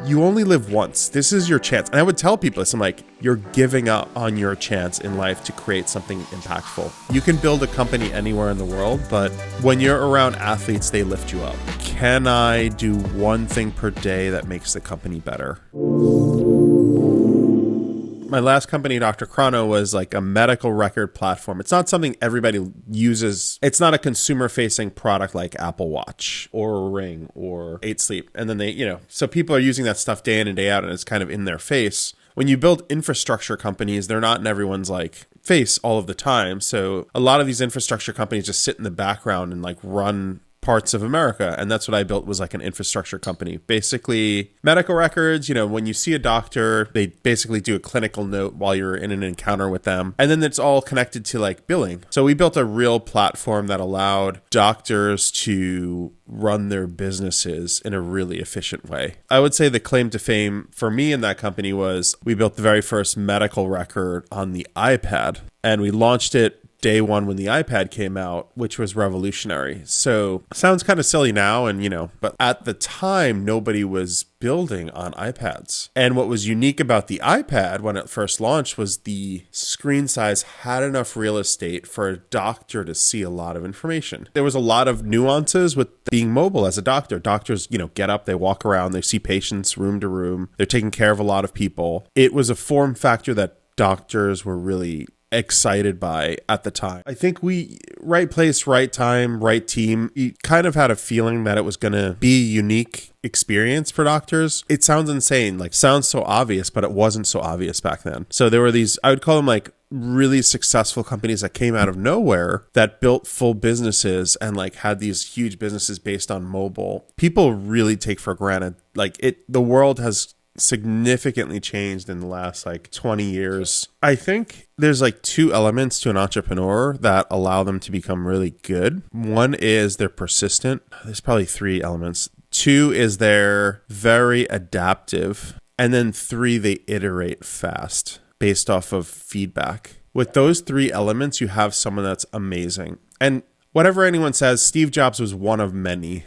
you only live once. This is your chance. And I would tell people this, I'm like, you're giving up on your chance in life to create something impactful. You can build a company anywhere in the world, but when you're around athletes, they lift you up. Can I do one thing per day that makes the company better? My last company, drchrono, was like a medical record platform. It's not something everybody uses. It's not a consumer-facing product like Apple Watch or a Ring or 8 Sleep. And then so people are using that stuff day in and day out, and it's kind of in their face. When you build infrastructure companies, they're not in everyone's like face all of the time. So a lot of these infrastructure companies just sit in the background and like run parts of America. And that's what I built, was like an infrastructure company. Basically, medical records, when you see a doctor, they basically do a clinical note while you're in an encounter with them. And then it's all connected to like billing. So we built a real platform that allowed doctors to run their businesses in a really efficient way. I would say the claim to fame for me in that company was we built the very first medical record on the iPad, and we launched it day one when the iPad came out, which was revolutionary. So sounds kind of silly now, but at the time, nobody was building on iPads. And what was unique about the iPad when it first launched was the screen size had enough real estate for a doctor to see a lot of information. There was a lot of nuances with being mobile as a doctor. Doctors, get up, they walk around, they see patients room to room. They're taking care of a lot of people. It was a form factor that doctors were really excited by at the time. I think right place, right time, right team. You kind of had a feeling that it was going to be a unique experience for doctors. It sounds insane, sounds so obvious, but it wasn't so obvious back then. So there were these, I would call them like really successful companies that came out of nowhere that built full businesses and had these huge businesses based on mobile. People really take for granted. The world has significantly changed in the last 20 years. I think there's 2 elements to an entrepreneur that allow them to become really good. One is they're persistent. There's probably 3 elements. 2 is they're very adaptive. And then 3, they iterate fast based off of feedback. With those 3 elements, you have someone that's amazing. And whatever anyone says, Steve Jobs was one of many.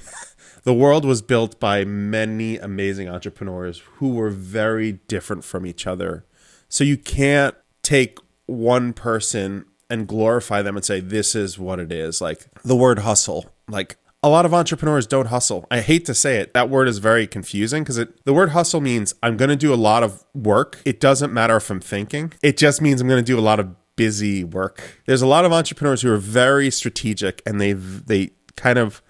The world was built by many amazing entrepreneurs who were very different from each other. So you can't take one person and glorify them and say, this is what it is. The word hustle, a lot of entrepreneurs don't hustle. I hate to say it. That word is very confusing because the word hustle means I'm going to do a lot of work. It doesn't matter if I'm thinking. It just means I'm going to do a lot of busy work. There's a lot of entrepreneurs who are very strategic, and they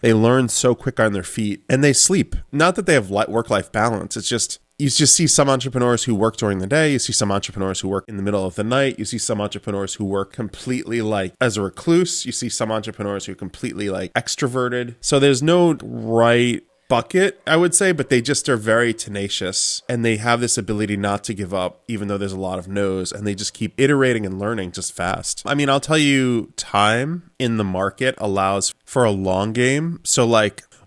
learn so quick on their feet, and they sleep. Not that they have work-life balance. It's just, you just see some entrepreneurs who work during the day. You see some entrepreneurs who work in the middle of the night. You see some entrepreneurs who work completely as a recluse. You see some entrepreneurs who are completely extroverted. So there's no right bucket, I would say, but they just are very tenacious, and they have this ability not to give up, even though there's a lot of no's, and they just keep iterating and learning just fast. I mean, I'll tell you, time in the market allows for a long game. So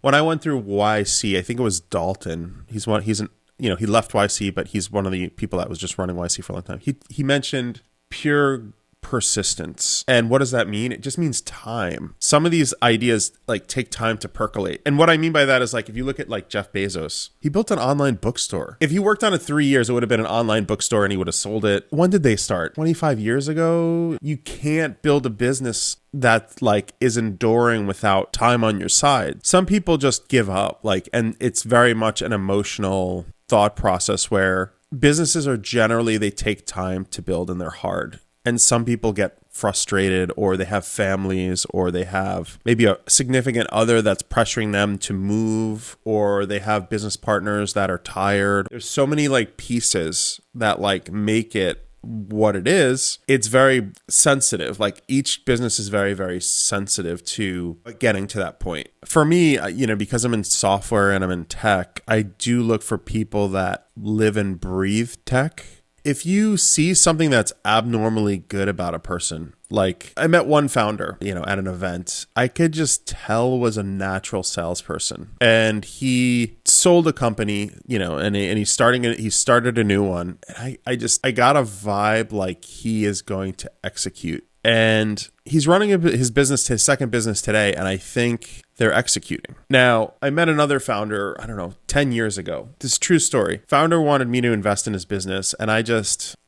when I went through YC, I think it was Dalton. He left YC, but he's one of the people that was just running YC for a long time. He mentioned pure persistence. And what does that mean? It just means time. Some of these ideas take time to percolate. And what I mean by that is if you look at Jeff Bezos, he built an online bookstore. If he worked on it 3 years, it would have been an online bookstore and he would have sold it. When did they start? 25 years ago? You can't build a business that is enduring without time on your side. Some people just give up, and it's very much an emotional thought process where businesses are generally, they take time to build and they're hard. And some people get frustrated, or they have families, or they have maybe a significant other that's pressuring them to move, or they have business partners that are tired. There's so many pieces that make it what it is. It's very sensitive. Each business is very, very sensitive to getting to that point. For me, because I'm in software and I'm in tech, I do look for people that live and breathe tech. If you see something that's abnormally good about a person, I met one founder, at an event, I could just tell was a natural salesperson, and he sold a company, and he started a new one. And I got a vibe he is going to execute. And he's running his business, his second business today, and I think they're executing. Now, I met another founder, I don't know, 10 years ago. This is a true story. Founder wanted me to invest in his business, and I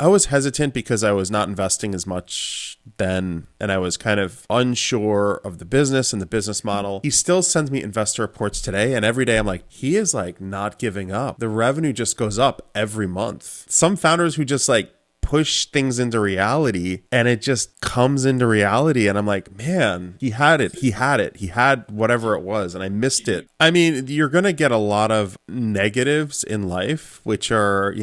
was hesitant because I was not investing as much then, and I was kind of unsure of the business and the business model. He still sends me investor reports today, and every day I'm like, he is like not giving up. The revenue just goes up every month. Some founders who just like push things into reality and it just comes into reality. And I'm like, man, he had it. He had whatever it was and I missed it. I mean, you're going to get a lot of negatives in life, which are,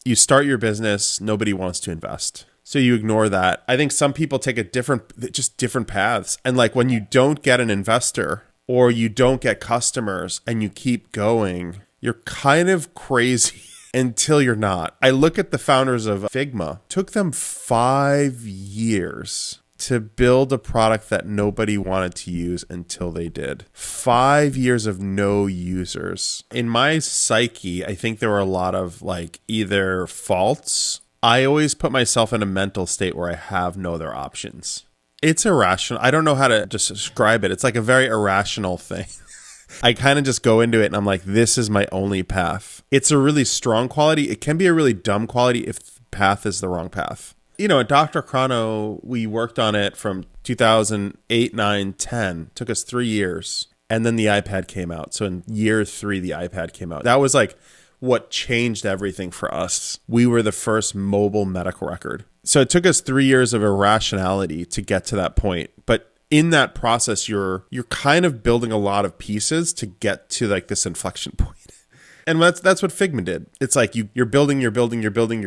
you start your business, nobody wants to invest. So you ignore that. I think some people take different paths. And like when you don't get an investor or you don't get customers and you keep going, you're kind of crazy. Until you're not. I look at the founders of Figma. It took them 5 years to build a product that nobody wanted to use until they did. 5 years of no users. In my psyche, I think there were a lot of like either faults. I always put myself in a mental state where I have no other options. It's irrational. I don't know how to just describe it. It's like a very irrational thing. I kind of just go into it and I'm like, this is my only path. It's a really strong quality. It can be a really dumb quality if the path is the wrong path. At drchrono, we worked on it from 2008, 9, 10. It took us 3 years. And then the iPad came out. So in year 3, the iPad came out. That was like what changed everything for us. We were the first mobile medical record. So it took us 3 years of irrationality to get to that point. But in that process, you're kind of building a lot of pieces to get to like this inflection point. And that's what Figma did. It's like you're building, you're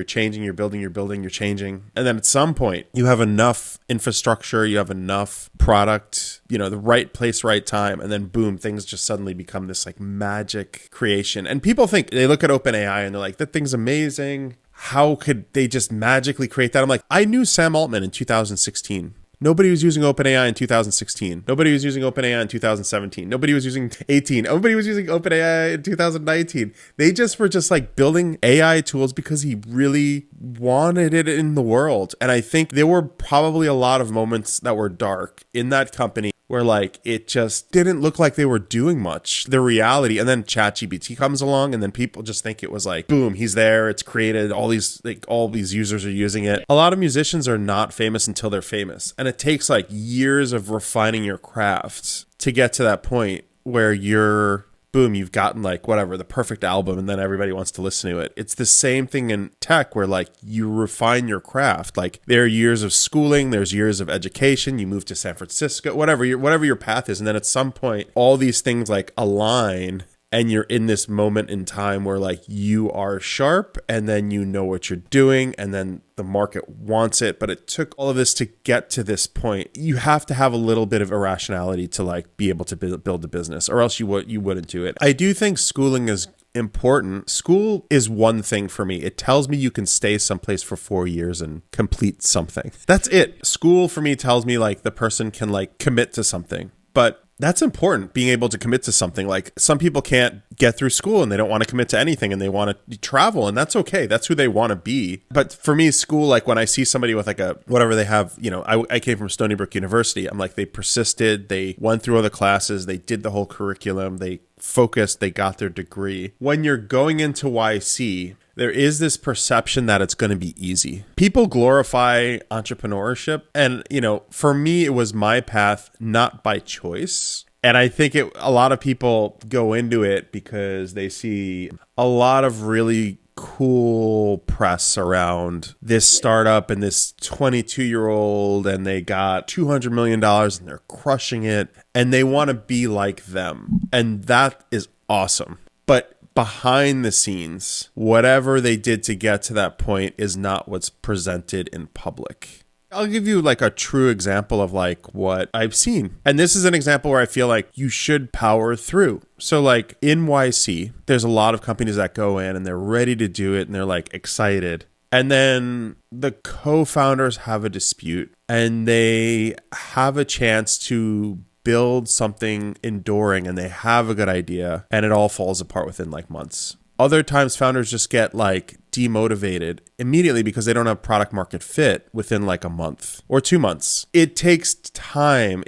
changing, you're changing. And then at some point you have enough infrastructure, you have enough product, the right place, right time. And then boom, things just suddenly become this like magic creation. And people think, they look at openai and they're like, that thing's amazing. How could they just magically create that? I'm like, I knew Sam Altman in 2016. Nobody was using OpenAI in 2016. Nobody was using OpenAI in 2017. Nobody was using 18. Nobody was using OpenAI in 2019. They just were just like building AI tools because he really wanted it in the world. And I think there were probably a lot of moments that were dark in that company where like it just didn't look like they were doing much, the reality. And then ChatGPT comes along and then people just think it was like, boom, he's there. It's created. All these users are using it. A lot of musicians are not famous until they're famous. And it takes like years of refining your craft to get to that point where you've gotten like whatever, the perfect album, and then everybody wants to listen to it. It's the same thing in tech where like you refine your craft. Like there are years of schooling, there's years of education, you move to San Francisco, whatever your path is. And then at some point, all these things like align and you're in this moment in time where like you are sharp and then you know what you're doing and then the market wants it. But it took all of this to get to this point. You have to have a little bit of irrationality to like be able to build a business, or else you wouldn't do it. I do think schooling is important. School is one thing for me. It tells me you can stay someplace for 4 years and complete something. That's it. School for me tells me like the person can like commit to something. But that's important, being able to commit to something. Like some people can't get through school and they don't want to commit to anything and they want to travel, and that's okay. That's who they want to be. But for me, school, like when I see somebody with like a whatever they have, I came from Stony Brook University. I'm like, they persisted, they went through all the classes, they did the whole curriculum, they focused, they got their degree. When you're going into YC, there is this perception that it's going to be easy. People glorify entrepreneurship. And, for me, it was my path, not by choice. And I think a lot of people go into it because they see a lot of really cool press around this startup and this 22-year-old, and they got $200 million and they're crushing it and they want to be like them. And that is awesome. But behind the scenes, whatever they did to get to that point is not what's presented in public. I'll give you like a true example of like what I've seen. And this is an example where I feel like you should power through. So like in YC, there's a lot of companies that go in and they're ready to do it and they're like excited. And then the co-founders have a dispute and they have a chance to build something enduring and they have a good idea and it all falls apart within like months. Other times founders just get like demotivated immediately because they don't have product market fit within like a month or 2 months. It takes time.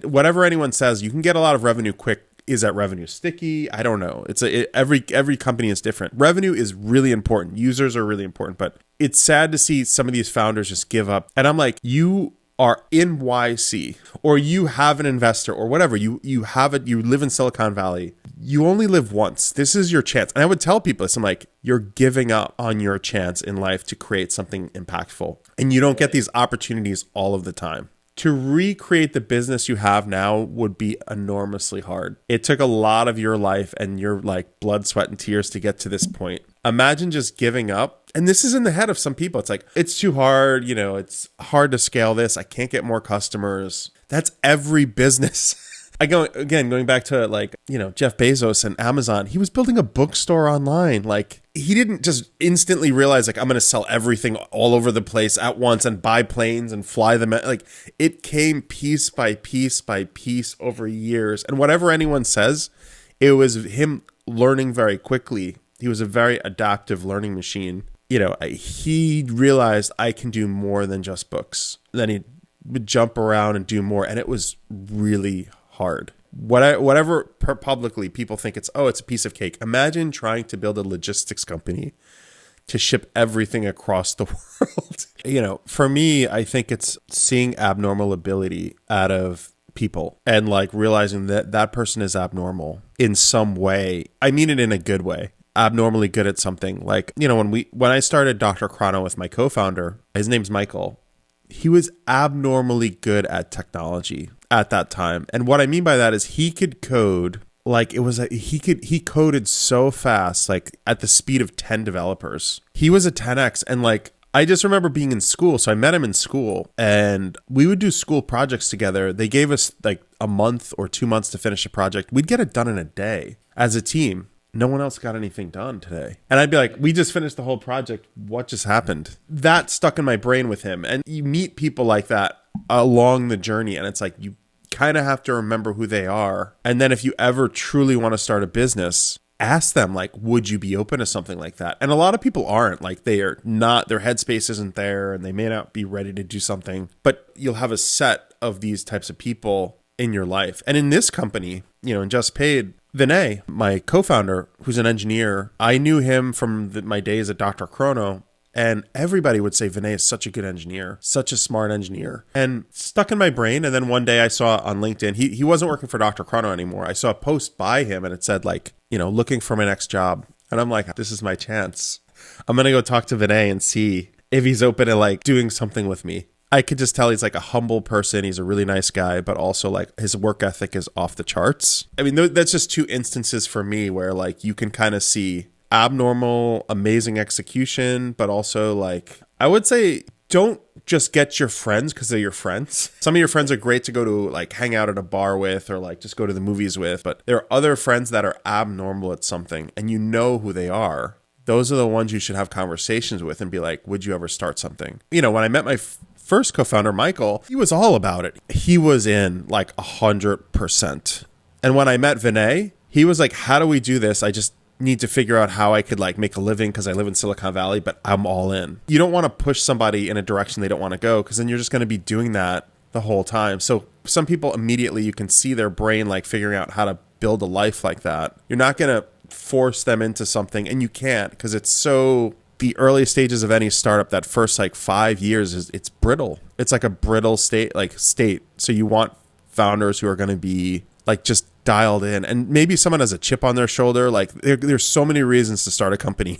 Whatever anyone says, you can get a lot of revenue quick. Is that revenue sticky? I don't know. Every company is different. Revenue is really important. Users are really important, but it's sad to see some of these founders just give up. And I'm like, you are in YC, or you have an investor, or whatever. You live in Silicon Valley. You only live once. This is your chance. And I would tell people this. I'm like, you're giving up on your chance in life to create something impactful. And you don't get these opportunities all of the time. To recreate the business you have now would be enormously hard. It took a lot of your life and your like blood, sweat, and tears to get to this point. Imagine just giving up. And this is in the head of some people. It's like, it's too hard. It's hard to scale this. I can't get more customers. That's every business. Going back to like, Jeff Bezos and Amazon, he was building a bookstore online. Like, he didn't just instantly realize like, I'm going to sell everything all over the place at once and buy planes and fly them. Like, it came piece by piece by piece over years. And whatever anyone says, it was him learning very quickly. He was a very adaptive learning machine. He realized I can do more than just books. Then he would jump around and do more. And it was really hard. Whatever publicly people think it's a piece of cake. Imagine trying to build a logistics company to ship everything across the world. For me, I think it's seeing abnormal ability out of people and like realizing that that person is abnormal in some way. I mean it in a good way. Abnormally good at something. Like, when I started drchrono with my co-founder, his name's Michael. He was abnormally good at technology at that time. And what I mean by that is he could code like he coded so fast, like at the speed of 10 developers. He was a 10x. And like, I just remember being in school. So I met him in school and we would do school projects together. They gave us like a month or 2 months to finish a project. We'd get it done in a day as a team. No one else got anything done today. And I'd be like, we just finished the whole project. What just happened? That stuck in my brain with him. And you meet people like that along the journey. And it's like, you kind of have to remember who they are. And then if you ever truly want to start a business, ask them, like, would you be open to something like that? And a lot of people aren't. Like, they are not, their headspace isn't there and they may not be ready to do something. But you'll have a set of these types of people in your life. And in this company, in JustPaid, Vinay, my co-founder, who's an engineer, I knew him from my days at drchrono, and everybody would say Vinay is such a good engineer, such a smart engineer, and stuck in my brain. And then one day I saw on LinkedIn, he wasn't working for drchrono anymore. I saw a post by him and it said like, looking for my next job. And I'm like, this is my chance. I'm going to go talk to Vinay and see if he's open to like doing something with me. I could just tell he's like a humble person. He's a really nice guy, but also like his work ethic is off the charts. I mean, that's just two instances for me where like you can kind of see abnormal, amazing execution, but also like, I would say don't just get your friends because they're your friends. Some of your friends are great to go to like hang out at a bar with or like just go to the movies with, but there are other friends that are abnormal at something and you know who they are. Those are the ones you should have conversations with and be like, would you ever start something? When I met my first co-founder, Michael, he was all about it. He was in like 100%. And when I met Vinay, he was like, how do we do this? I just need to figure out how I could like make a living because I live in Silicon Valley, but I'm all in. You don't want to push somebody in a direction they don't want to go because then you're just going to be doing that the whole time. So some people immediately, you can see their brain like figuring out how to build a life like that. You're not going to force them into something, and you can't because it's so... The early stages of any startup, that first like 5 years it's brittle. It's like a brittle state. So you want founders who are going to be like just dialed in, and maybe someone has a chip on their shoulder. Like there's so many reasons to start a company,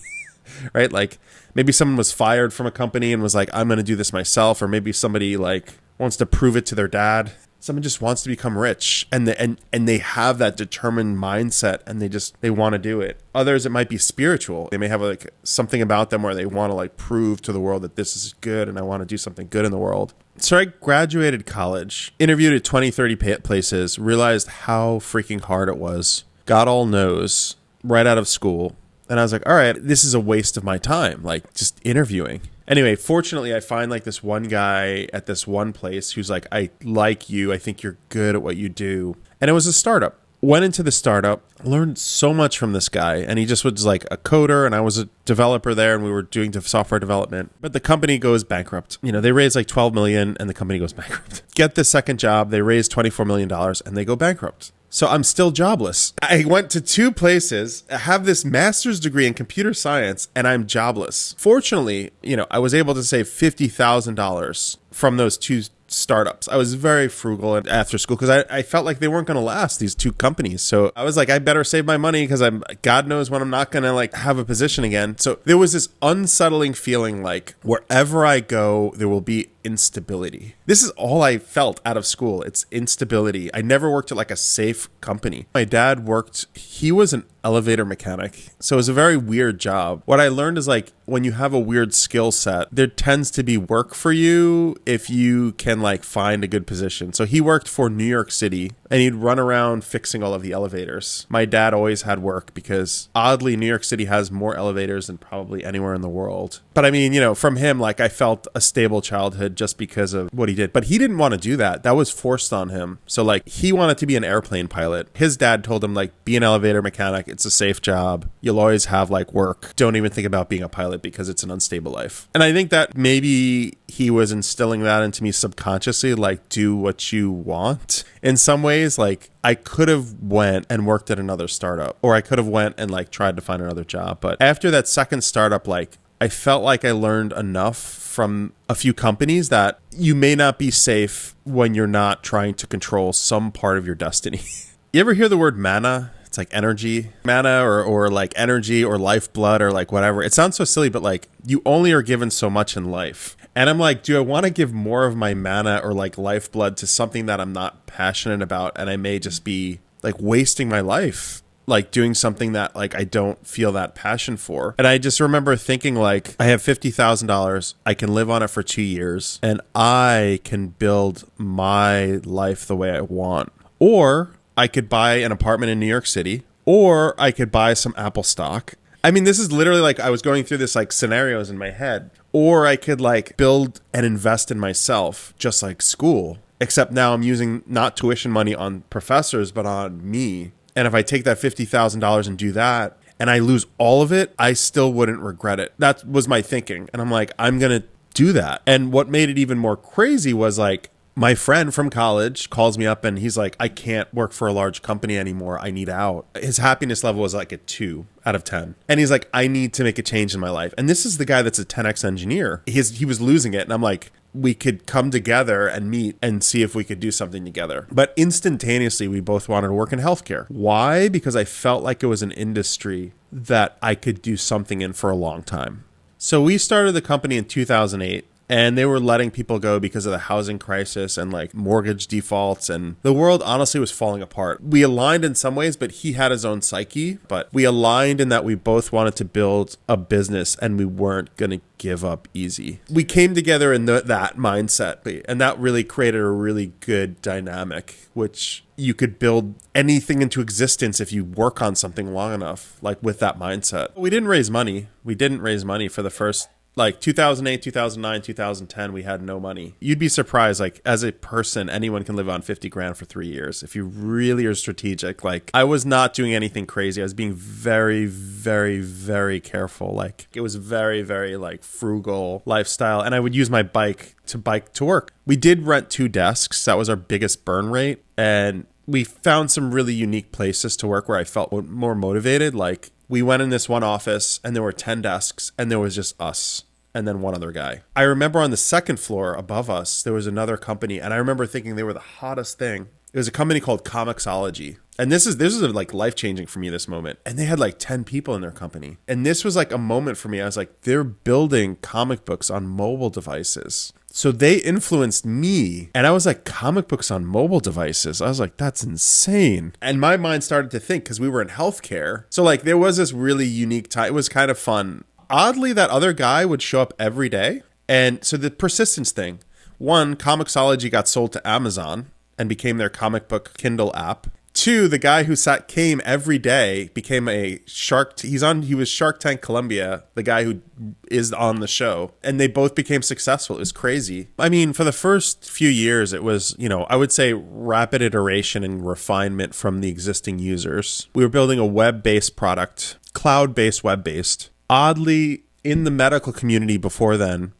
right? Like maybe someone was fired from a company and was like, I'm going to do this myself. Or maybe somebody like wants to prove it to their dad. Someone just wants to become rich and they have that determined mindset and they want to do it. Others, it might be spiritual. They may have like something about them where they want to like prove to the world that this is good and I want to do something good in the world. So I graduated college, interviewed at 20, 30 places, realized how freaking hard it was, got all no's right out of school. And I was like, all right, this is a waste of my time, like just interviewing. Anyway, fortunately, I find like this one guy at this one place who's like, I like you. I think you're good at what you do. And it was a startup. Went into the startup, learned so much from this guy, and he just was like a coder, and I was a developer there, and we were doing software development. But the company goes bankrupt. They raise like 12 million and the company goes bankrupt. Get the second job, they raise $24 million and they go bankrupt. So I'm still jobless. I went to 2 places, I have this master's degree in computer science, and I'm jobless. Fortunately, I was able to save $50,000 from those 2 startups. I was very frugal after school because I felt like they weren't going to last, these 2 companies. So I was like, I better save my money because God knows when I'm not going to like have a position again. So there was this unsettling feeling like wherever I go, there will be instability. This is all I felt out of school. It's instability. I never worked at like a safe company. My dad he was an elevator mechanic. So it was a very weird job. What I learned is like when you have a weird skill set, there tends to be work for you if you can like find a good position. So he worked for New York City and he'd run around fixing all of the elevators. My dad always had work because oddly, New York City has more elevators than probably anywhere in the world. But I mean, from him, like I felt a stable childhood just because of what he did. But he didn't want to do that. That was forced on him. So like he wanted to be an airplane pilot. His dad told him like, be an elevator mechanic. It's a safe job. You'll always have like work. Don't even think about being a pilot because it's an unstable life. And I think that maybe he was instilling that into me subconsciously, like do what you want. In some ways, like I could have went and worked at another startup, or I could have went and like tried to find another job. But after that second startup, like I felt like I learned enough from a few companies that you may not be safe when you're not trying to control some part of your destiny. You ever hear the word mana? It's like energy, mana or like energy or lifeblood or like whatever. It sounds so silly, but like you only are given so much in life. And I'm like, do I want to give more of my mana or like lifeblood to something that I'm not passionate about? And I may just be like wasting my life, like doing something that like I don't feel that passion for. And I just remember thinking like, I have $50,000. I can live on it for 2 years and I can build my life the way I want. Or I could buy an apartment in New York City, or I could buy some Apple stock. I mean, this is literally like I was going through this like scenarios in my head. Or I could like build and invest in myself, just like school. Except now I'm using not tuition money on professors, but on me. And if I take that $50,000 and do that, and I lose all of it, I still wouldn't regret it. That was my thinking. And I'm like, I'm going to do that. And what made it even more crazy was like, my friend from college calls me up and he's like, I can't work for a large company anymore. I need out. His happiness level was like a 2 out of 10. And he's like, I need to make a change in my life. And this is the guy that's a 10X engineer. He was losing it. And I'm like, we could come together and meet and see if we could do something together. But instantaneously, we both wanted to work in healthcare. Why? Because I felt like it was an industry that I could do something in for a long time. So we started the company in 2008. And they were letting people go because of the housing crisis and like mortgage defaults. And the world honestly was falling apart. We aligned in some ways, but he had his own psyche. But we aligned in that we both wanted to build a business and we weren't going to give up easy. We came together in that mindset. And that really created a really good dynamic, which you could build anything into existence if you work on something long enough, like with that mindset. We didn't raise money. We didn't raise money for the first like 2008, 2009, 2010, we had no money. You'd be surprised, like as a person, anyone can live on 50 grand for 3 years. If you really are strategic, like I was not doing anything crazy. I was being very, very, very careful. Like it was very, very like frugal lifestyle. And I would use my bike to work. We did rent 2 desks. That was our biggest burn rate. And we found some really unique places to work where I felt more motivated. Like we went in this one office and there were 10 desks and there was just us and then one other guy. I remember on the second floor above us, there was another company. And I remember thinking they were the hottest thing. It was a company called Comicsology. And this is like life-changing for me, this moment. And they had like 10 people in their company. And this was like a moment for me. I was like, they're building comic books on mobile devices. So they influenced me. And I was like, comic books on mobile devices. I was like, that's insane. And my mind started to think because we were in healthcare. So like there was this really unique time. It was kind of fun. Oddly, that other guy would show up every day. And so the persistence thing. One, Comicsology got sold to Amazon and became their comic book Kindle app. Two, the guy who came every day became a shark. He was Shark Tank Colombia, the guy who is on the show, and they both became successful. It was crazy. I mean, for the first few years, it was, I would say rapid iteration and refinement from the existing users. We were building a web-based product, cloud-based, web-based. Oddly, in the medical community before then,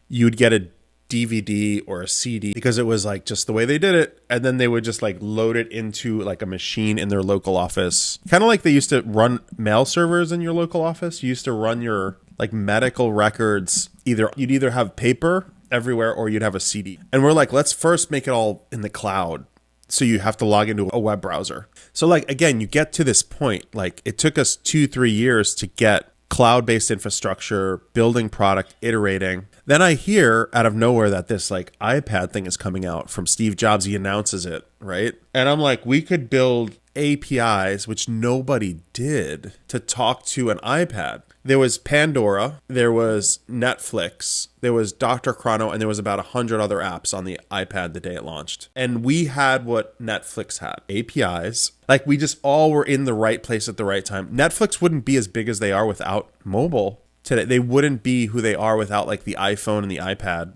you'd get a DVD or a CD because it was like just the way they did it, and then they would just like load it into like a machine in their local office, kind of like they used to run mail servers in your local office. You used to run your like medical records, you'd either have paper everywhere or you'd have a CD. And we're like, let's first make it all in the cloud, so you have to log into a web browser. So like, again, you get to this point, like it took us 2-3 years to get cloud-based infrastructure, building product, iterating. Then I hear out of nowhere that this like iPad thing is coming out from Steve Jobs. He announces it, right? And I'm like, we could build APIs, which nobody did, to talk to an iPad. There was Pandora, there was Netflix, there was drchrono, and there was about 100 other apps on the iPad the day it launched. And we had what Netflix had, APIs. Like we just all were in the right place at the right time. Netflix wouldn't be as big as they are without mobile today. They wouldn't be who they are without like the iPhone and the iPad.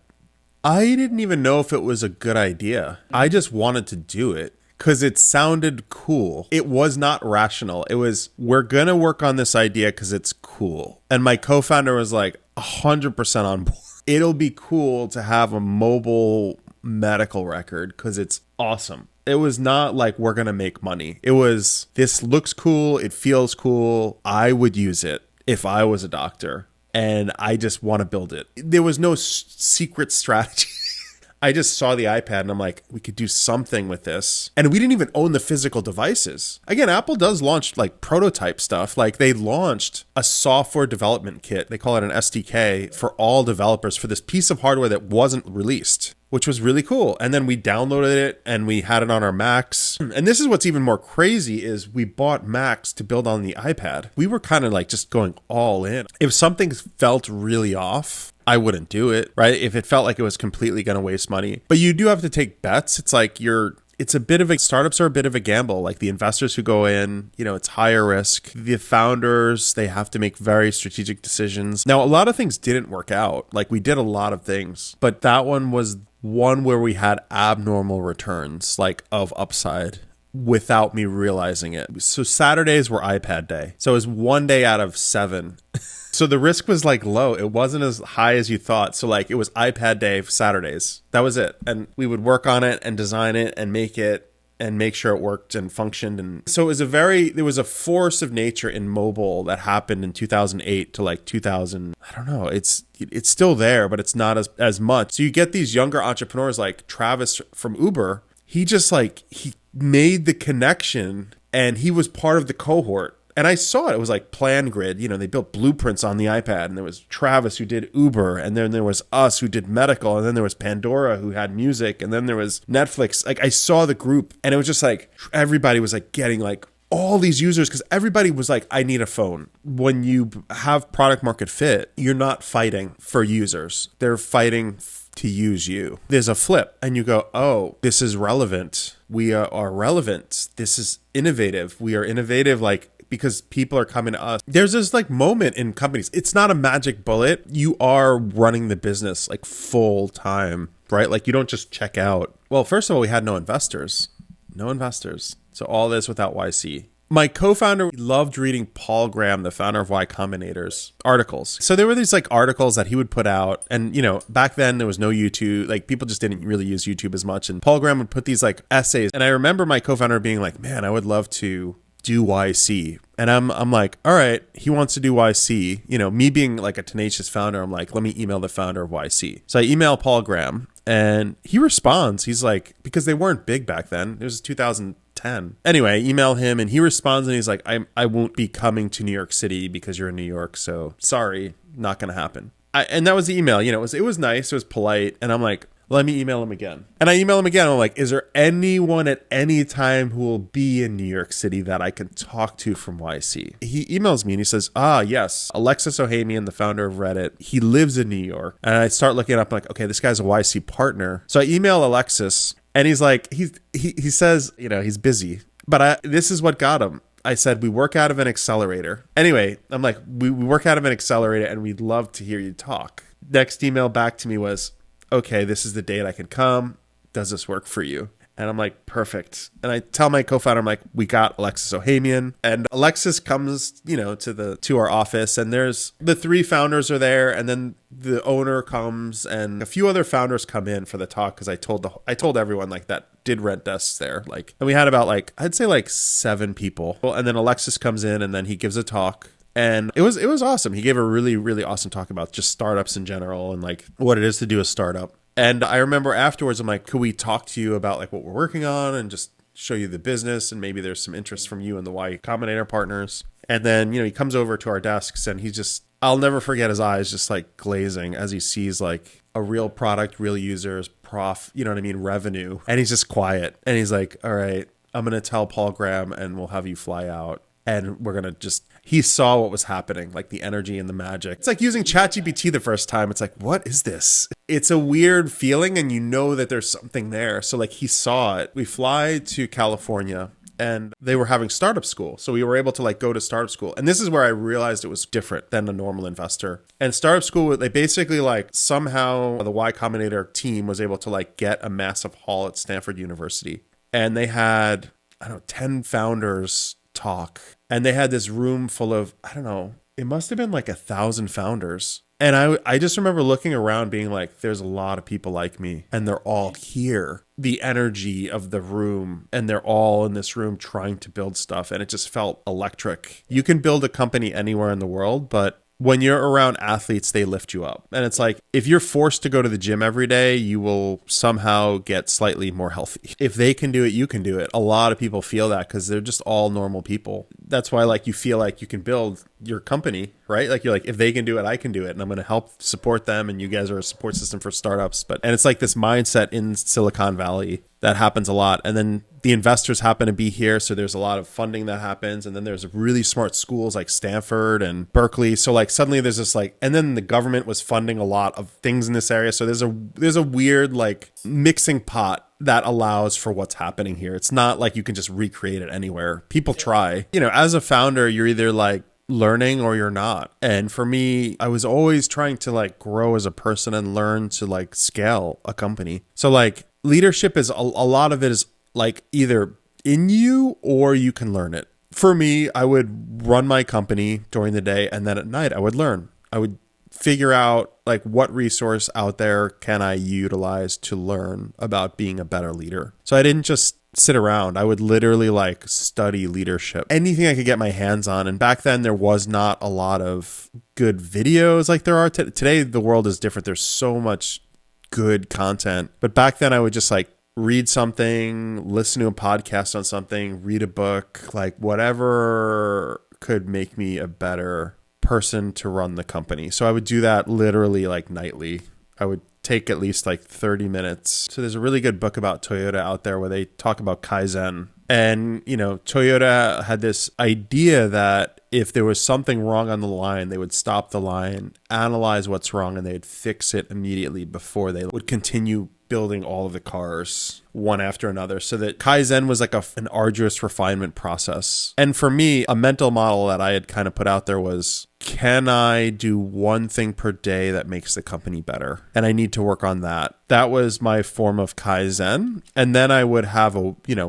I didn't even know if it was a good idea. I just wanted to do it because it sounded cool. It was not rational. It was, we're going to work on this idea because it's cool. And my co-founder was like 100% on board. It'll be cool to have a mobile medical record because it's awesome. It was not like we're going to make money. It was, this looks cool. It feels cool. I would use it if I was a doctor, and I just want to build it. There was no secret strategy. I just saw the iPad and I'm like, we could do something with this. And we didn't even own the physical devices. Again, Apple does launch like prototype stuff. Like they launched a software development kit. They call it an SDK for all developers for this piece of hardware that wasn't released, which was really cool. And then we downloaded it and we had it on our Macs. And this is what's even more crazy is we bought Macs to build on the iPad. We were kind of like just going all in. If something felt really off, I wouldn't do it, right? If it felt like it was completely going to waste money. But you do have to take bets. It's like it's a bit of startups are a bit of a gamble. Like the investors who go in, it's higher risk. The founders, they have to make very strategic decisions. Now, a lot of things didn't work out. Like we did a lot of things, but that one was one where we had abnormal returns, like of upside, without me realizing it. So Saturdays were iPad day. So it was 1 day out of 7. So the risk was like low. It wasn't as high as you thought. So like it was iPad day for Saturdays. That was it. And we would work on it and design it and make it and make sure it worked and functioned. And so there was a force of nature in mobile that happened in 2008 to like 2000. I don't know. It's still there, but it's not as much. So you get these younger entrepreneurs like Travis from Uber. He just like, he made the connection and he was part of the cohort. And I saw it. It was like Plan Grid. They built blueprints on the iPad. And there was Travis who did Uber. And then there was us who did medical. And then there was Pandora who had music. And then there was Netflix. Like I saw the group. And it was just like everybody was like getting like all these users because everybody was like, I need a phone. When you have product market fit, you're not fighting for users. They're fighting to use you. There's a flip and you go, oh, this is relevant. We are relevant. This is innovative. We are innovative. Like, because people are coming to us. There's this like moment in companies. It's not a magic bullet. You are running the business like full time, right? Like you don't just check out. Well, first of all, we had no investors. So all this without YC. My co-founder loved reading Paul Graham, the founder of Y Combinator's articles. So there were these like articles that he would put out. And, back then there was no YouTube. Like people just didn't really use YouTube as much. And Paul Graham would put these like essays. And I remember my co-founder being like, man, I would love to do YC. And I'm like, all right, he wants to do YC. Me being like a tenacious founder, I'm like, let me email the founder of YC. So I email Paul Graham and he responds. He's like, because they weren't big back then. It was 2010. Anyway, I email him and he responds and he's like, I won't be coming to New York City because you're in New York. So sorry, not going to happen. And that was the email. It was nice. It was polite. And I'm like, let me email him again. And I email him again. I'm like, is there anyone at any time who will be in New York City that I can talk to from YC? He emails me and he says, yes, Alexis Ohamian, the founder of Reddit. He lives in New York. And I start looking up like, okay, this guy's a YC partner. So I email Alexis and he's like, he says, he's busy. But this is what got him. I said, we work out of an accelerator. Anyway, I'm like, we work out of an accelerator and we'd love to hear you talk. Next email back to me was, okay, this is the date I can come. Does this work for you? And I'm like, perfect. And I tell my co-founder, I'm like, we got Alexis Ohamian. And Alexis comes, to our office, and there's the 3 founders are there, and then the owner comes, and a few other founders come in for the talk, because I told everyone like that did rent desks there. And we had about I'd say 7 people. Well, and then Alexis comes in, and then he gives a talk. And it was awesome. He gave a really, really awesome talk about just startups in general and what it is to do a startup. And I remember afterwards, I'm like, could we talk to you about what we're working on and just show you the business, and maybe there's some interest from you and the Y Combinator partners. And then, he comes over to our desks, and he's just, I'll never forget his eyes just glazing as he sees a real product, real users, revenue. And he's just quiet. And he's like, all right, I'm going to tell Paul Graham and we'll have you fly out. And we're going to he saw what was happening, the energy and the magic. It's like using ChatGPT the first time. It's like, what is this? It's a weird feeling, and that there's something there. So he saw it. We fly to California, and they were having startup school. So we were able to go to startup school. And this is where I realized it was different than a normal investor. And startup school, they basically somehow the Y Combinator team was able to get a massive hall at Stanford University. And they had, 10 founders talk. And they had this room full of, it must have been 1,000 founders. And I just remember looking around being there's a lot of people like me, and they're all here. The energy of the room, and they're all in this room trying to build stuff. And it just felt electric. You can build a company anywhere in the world, but when you're around athletes, they lift you up. And it's if you're forced to go to the gym every day, you will somehow get slightly more healthy. If they can do it, you can do it. A lot of people feel that because they're just all normal people. That's why you feel you can build your company, right? You're if they can do it, I can do it. And I'm going to help support them. And you guys are a support system for startups. And it's this mindset in Silicon Valley that happens a lot. And then the investors happen to be here. So there's a lot of funding that happens. And then there's really smart schools like Stanford and Berkeley. So suddenly there's this and then the government was funding a lot of things in this area. So there's a weird mixing pot that allows for what's happening here. It's not you can just recreate it anywhere. People try. As a founder, you're either learning or you're not. And for me, I was always trying to grow as a person and learn to scale a company. So leadership is a lot of it is either in you or you can learn it. For me, I would run my company during the day, and then at night I would learn. I would figure out what resource out there can I utilize to learn about being a better leader. So I didn't just sit around. I would literally study leadership, anything I could get my hands on. And back then there was not a lot of good videos like there are today. The world is different. There's so much good content. But back then I would just read something, listen to a podcast on something, read a book, whatever could make me a better person to run the company. So I would do that literally nightly. I would take at least 30 minutes. So there's a really good book about Toyota out there where they talk about kaizen. And, Toyota had this idea that if there was something wrong on the line, they would stop the line, analyze what's wrong, and they'd fix it immediately before they would continue building all of the cars one after another. So that kaizen was an arduous refinement process. And for me, a mental model that I had kind of put out there was, can I do one thing per day that makes the company better? And I need to work on that. That was my form of kaizen. And then I would have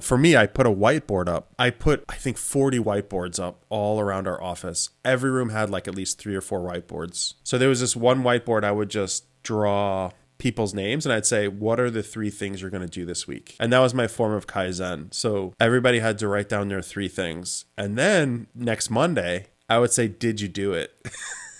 for me, I put a whiteboard up. I put, I think, 40 whiteboards up all around our office. Every room had at least 3 or 4 whiteboards. So there was this one whiteboard I would just draw people's names, and I'd say, what are the 3 things you're going to do this week? And that was my form of kaizen. So everybody had to write down their 3 things. And then next Monday, I would say, did you do it?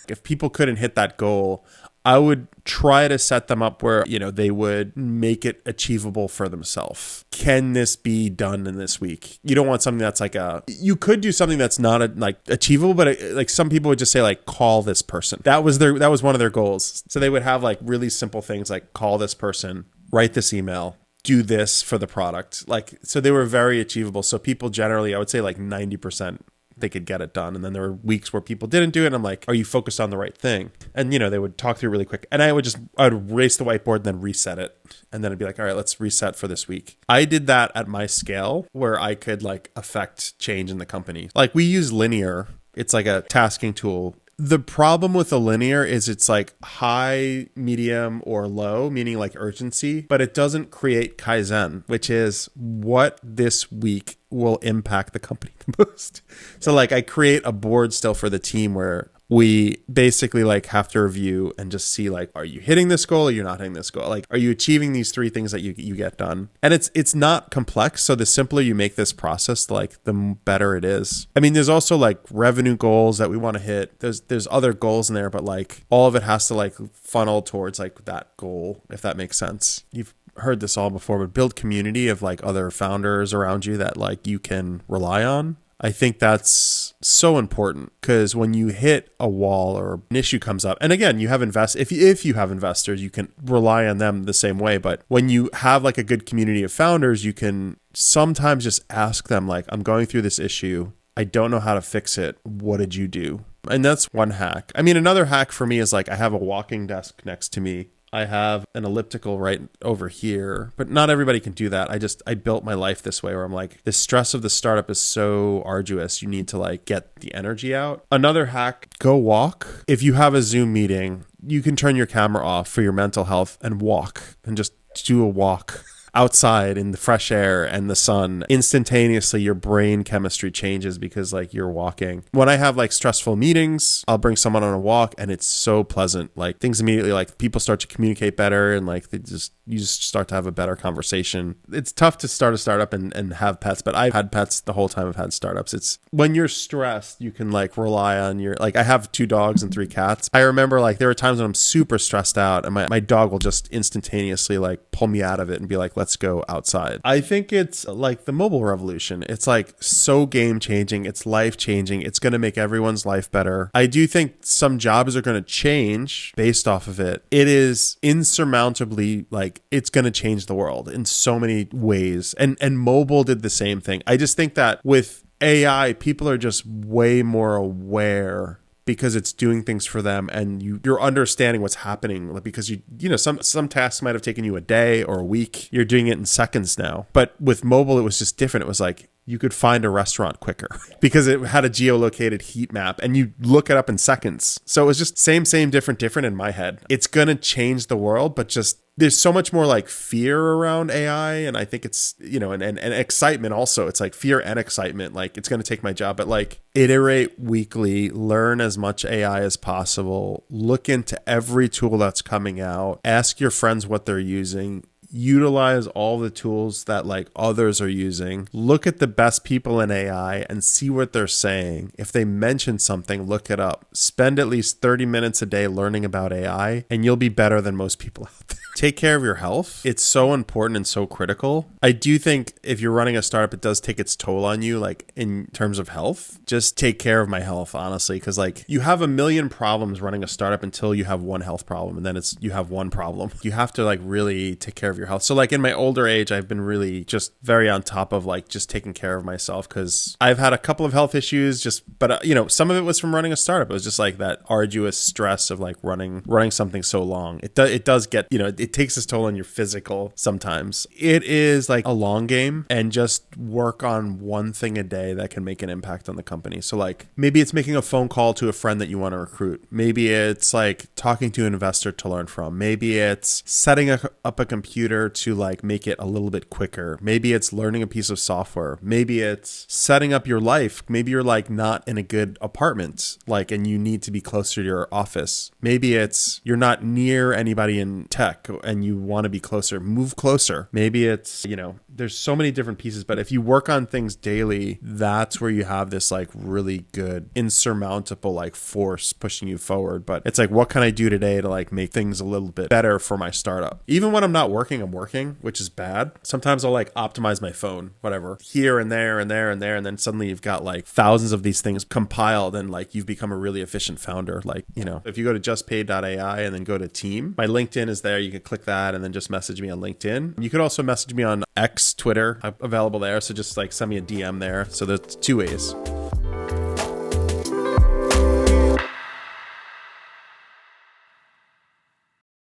If people couldn't hit that goal, I would try to set them up where, they would make it achievable for themselves. Can this be done in this week? You don't want something that's you could do something that's not achievable, but some people would just say call this person. That was one of their goals. So they would have really simple things call this person, write this email, do this for the product. So they were very achievable. So people generally, I would say 90% they could get it done. And then there were weeks where people didn't do it. And I'm like, are you focused on the right thing? And, they would talk through really quick. And I'd erase the whiteboard and then reset it. And then I'd be like, all right, let's reset for this week. I did that at my scale where I could like affect change in the company. Like we use Linear. It's like a tasking tool. The problem with a linear is it's like high, medium, or low, meaning like urgency, but it doesn't create kaizen, which is what this week will impact the company the most. So like I create a board still for the team where we basically like have to review and just see like, are you hitting this goal or you're not hitting this goal? Like, are you achieving these 3 things that you get done? And it's not complex. So the simpler you make this process, like the better it is. I mean, there's also like revenue goals that we want to hit. There's other goals in there, but like all of it has to like funnel towards like that goal, if that makes sense. You've heard this all before, but build community of like other founders around you that like you can rely on. I think that's so important because when you hit a wall or an issue comes up, and again, you have if you have investors, you can rely on them the same way. But when you have like a good community of founders, you can sometimes just ask them like, I'm going through this issue. I don't know how to fix it. What did you do? And that's one hack. I mean, another hack for me is like I have a walking desk next to me. I have an elliptical right over here, but not everybody can do that. I built my life this way where I'm like, the stress of the startup is so arduous. You need to like get the energy out. Another hack, go walk. If you have a Zoom meeting, you can turn your camera off for your mental health and walk and just do a walk outside in the fresh air and the sun. Instantaneously your brain chemistry changes because like you're walking. When I have like stressful meetings, I'll bring someone on a walk and it's so pleasant. Like things immediately, like people start to communicate better and like you just start to have a better conversation. It's tough to start a startup and have pets, but I've had pets the whole time I've had startups. It's when you're stressed, you can like rely on like I have 2 dogs and 3 cats. I remember like there are times when I'm super stressed out and my dog will just instantaneously like pull me out of it and be like, let's go outside. I think it's like the mobile revolution. It's like so game changing. It's life changing. It's going to make everyone's life better. I do think some jobs are going to change based off of it. It is insurmountably like it's going to change the world in so many ways. And mobile did the same thing. I just think that with AI, people are just way more aware because it's doing things for them and you're understanding what's happening because some tasks might have taken you a day or a week. You're doing it in seconds now. But with mobile, it was just different. It was like you could find a restaurant quicker because it had a geolocated heat map and you look it up in seconds. So it was just same, different in my head. It's going to change the world, but just there's so much more like fear around AI. And I think it's, and excitement also. It's like fear and excitement. Like it's going to take my job, but like iterate weekly, learn as much AI as possible, look into every tool that's coming out, ask your friends what they're using, utilize all the tools that like others are using, look at the best people in AI and see what they're saying. If they mention something, look it up. Spend at least 30 minutes a day learning about AI and you'll be better than most people out there. Take care of your health. It's so important and so critical. I do think if you're running a startup, it does take its toll on you, like in terms of health. Just take care of my health, honestly, because like you have a million problems running a startup until you have one health problem and then you have one problem. You have to like really take care of your health. So like in my older age, I've been really just very on top of like just taking care of myself because I've had a couple of health issues but some of it was from running a startup. It was just like that arduous stress of like running something so long. It does get, it takes its toll on your physical sometimes. It is like a long game and just work on one thing a day that can make an impact on the company. So like maybe it's making a phone call to a friend that you want to recruit. Maybe it's like talking to an investor to learn from. Maybe it's setting up a computer to like make it a little bit quicker. Maybe it's learning a piece of software. Maybe it's setting up your life. Maybe you're like not in a good apartment, like, and you need to be closer to your office. Maybe it's you're not near anybody in tech and you want to be closer, move closer. Maybe it's, there's so many different pieces, but if you work on things daily, that's where you have this like really good insurmountable like force pushing you forward. But it's like, what can I do today to like make things a little bit better for my startup? Even when I'm not working, I'm working, which is bad. Sometimes I'll like optimize my phone, whatever, here and there and there and there. And then suddenly you've got like thousands of these things compiled and like you've become a really efficient founder. Like, if you go to justpaid.ai and then go to team, my LinkedIn is there. You can click that and then just message me on LinkedIn. You could also message me on X, Twitter. I'm available there. So just like send me a DM there. So there's 2 ways.